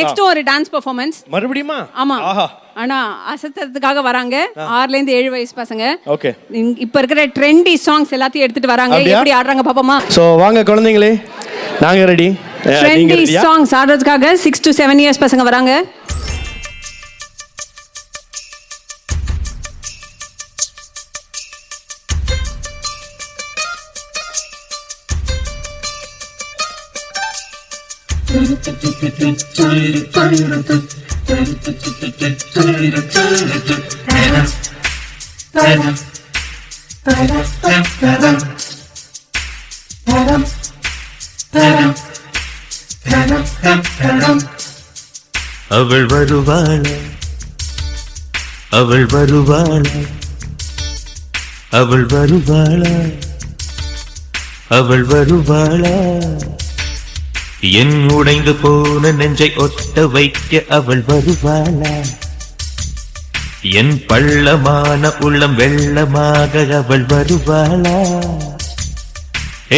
Next ஒரு dance performance மறுபடியுமா? ஆமா. ஆஹா. ஆனா அசத்துறதுக்காக வராங்க 6ல இருந்து 7 வயசு பசங்க. ஓகே. இப்ப இருக்கிற ட்ரெண்டி சாங்ஸ் எல்லாத்தையும் எடுத்துட்டு வராங்க. எப்படி ஆடுறாங்க பாப்போமா? சோ வாங்க குழந்தைகளே, நாங்க ரெடி. ட்ரெண்டி சாங்ஸ் ஆடுறதுக்காக 6 to 7 இயர்ஸ் பசங்க வராங்க. அவள் வருவாள், அவள் வருவாள், அவள் வருவாள், அவள் வருவாளா? என் உடைந்து போன நெஞ்சை ஒட்ட வைக்க அவள் வருவாளா? என் பள்ளமான உள்ளம் வெள்ளமாக அவள் வருவாளா?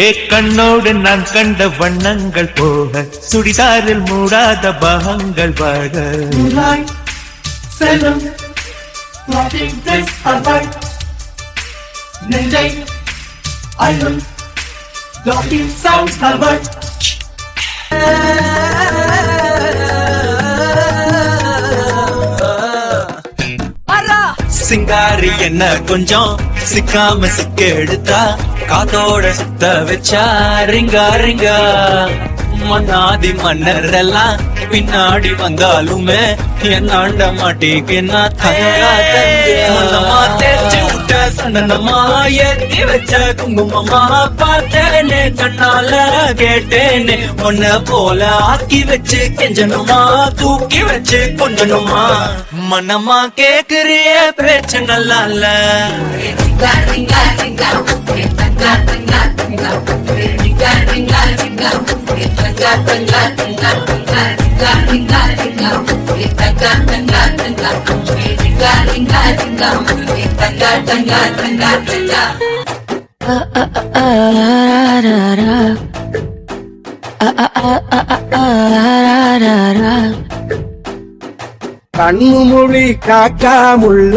ஏ கண்ணோடு நான் கண்ட வண்ணங்கள் போக சுடிதாரில் மூடாத பாகங்கள் வாழ செல்லும் நெஞ்சை அழும் சிங்காரி என்ன கொஞ்சம் சிக்காம சிக்க எடுத்தா காத்தோட சுத்த வச்சா ரிங்கா ரிங்கா. மன்னாதி மன்னர் எல்லாம் பின்னாடி வந்தாலுமே என்னாண்ட மாட்டேக்கு நான் தங்கா தங்கமா தேய்ச்சி விட்ட சந்தனமா ஏற்றி வச்ச குங்குமமா பார்த்தேனே கண்ணால கேட்டேனே உன்ன போல ஆக்கி வச்சு கெஞ்சனுமா தூக்கி வச்சு கொஞ்சனுமா மனமா கேக்குறிய பேச்சு நல்லா இல்ல. கண்ணு மொழி காக்காமுள்ள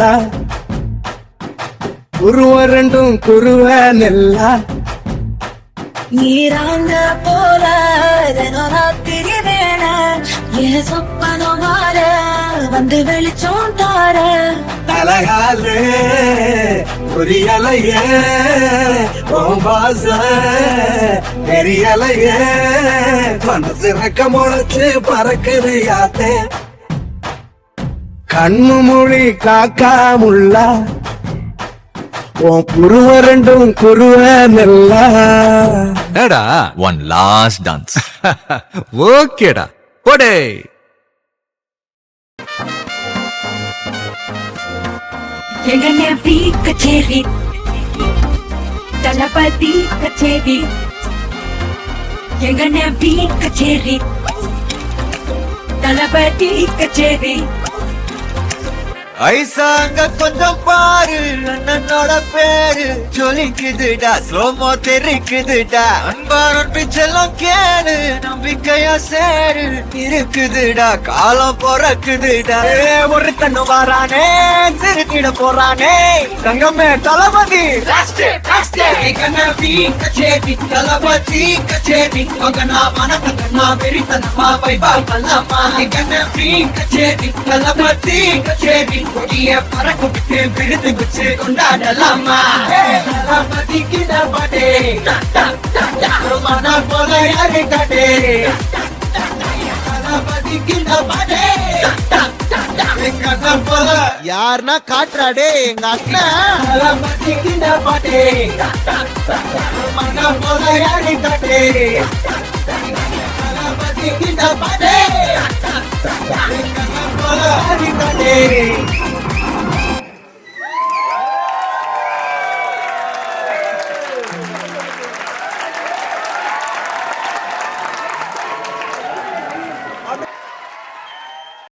குருவ ரெண்டும் குருவ நெல்லா நீராங்க போல ராத்திரி வேண ஏ சொப்பனோ மாற வந்து வெளிச்சம் தார தலகாலே புரியலையே ஓம்பாச தெரியலையே மனசு ரெக்க முளைச்சு பறக்குது யாத்தே. கண்ணு மொழி காக்காமுள்ள உன் குருவ ரெண்டும் குருவ நெல்லா. என்னடா ஒன் லாஸ்ட் டான்ஸ்? ஓகேடா போடே. எங்கனே வீ கச்சேரி தலபதி கச்சேரி எங்கனே வீ கச்சேரி தலபதி கச்சேரி. ஐசாங்க கொஞ்சம் பாரு அண்ணனோட பேரு ஜொலிக்குதுடா ஸ்லோமோ தெரிக்குதுடா அன்பான பிச்செல்லாம் கேளு நம்பிக்கையா சேரு இருக்குதுடா காலம் பிறக்குதுடா. ஒரு தண்ணு வாரானே திருத்திட போறானே தங்கமே தளபதி கச்சேரி தளபதி கச்சேரி கச்சேரி தளபதி கச்சேரி கொடிய பறக்க விட்டு விழுந்து வச்சு கொண்டாடலாமா? தளபதிக்கிட பாட்டே மன போல யாரு காட்டே தளபதிக்கிட பாட்டே போல யாருன்னா காட்டுறாடே எங்க அண்ணன் தளபதிக்கிட பாட்டே மன போல யாரு காட்டே தளபதிக்கிட பாட்டே போல யாரு காட்டே